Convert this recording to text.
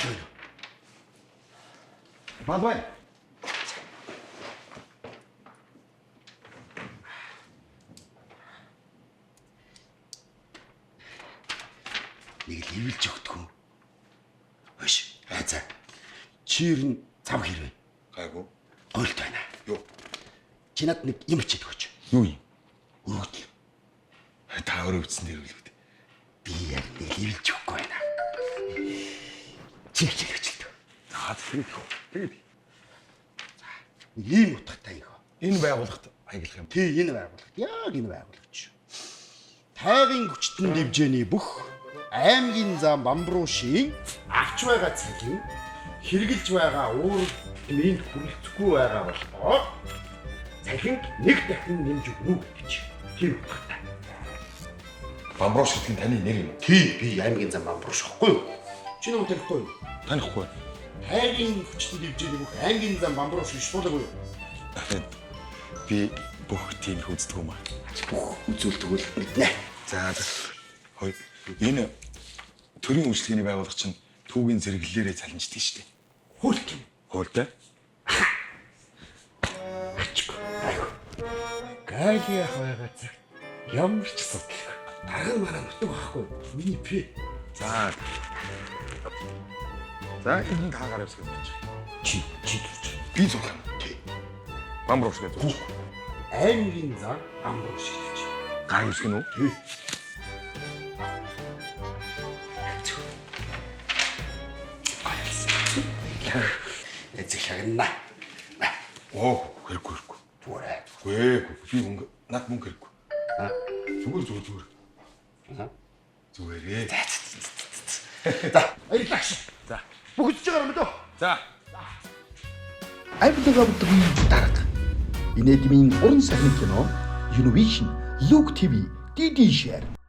Авч байна. Малбай. Нэг л ивэлж өгдөг. Хөөш. За. Чи ер нь зам хэрвээ. Гайгүй. Гойлт байна. Юу? Чи над нэг юм хичээд өгөөч. Юу юм? Өрөөдөл. Та өөрөө ütсэн дээр үлээ. Би яг нэг ивэлж өгөхгүй байна. Чи хичээд өгч л. За тэгээд. Нэг ийм утгатай их. Энэ байгууллагт аяглах юм. Тий, энэ байгууллагт. Яг энэ байгууллагт шүү. Тайван хүчтэн дивжээний бүх аймгийн зам Бамбруушийн авч байгаа цагийн хэрглэж байгаа уур минь хүрэлцэхгүй байгаа болохоо цахинг нэг дахин нэмж өгнө гэж тийм утгатай. Бамбрууш гэдэг нь таны нэр юм уу? Тий, би аймгийн зам Бамбрууш ихгүй юу? Чи нэг танихгүй юу? Танихгүй. Тайван хүчтэн дивжээний бүх аймгийн зам Бамбрууш биш болоогүй юу? Би бүх тийм хүздэг юм аа. Бүх үзүүлдэг үл мэднэ. За. Хой. Энэ төрийн үйлчлэгээний байгууллага чинь түүгийн зэрэглэлээрээ цалинждаг шүү дээ. Хөлт юм. Хуультай. Айгу. Галийн хаваагаа цагт ямар ч асуудалгүй. Дарга мараа нутаг байхгүй. Миний пи. За. За энэ таагаар явсгаж байна. Чи дурч. Би зурх юм. Тий. Бамбрууш гэдэг зурх. Аймгийн зам Бамбрууш гэж. Гар үсгэн үү? Тий. Эцэг шагна. Оо, хэрэггүй. Түрэ. Гүй, би мөнгө над мөнгө хэрэггүй. Зүгээр. Зүгээрээ. За, баярлалаа. За. Бүгд ч байгаа юм дөө. За. Аймгийн дарга. Инэдмийн уран сахин кино Univision Look TV DD Share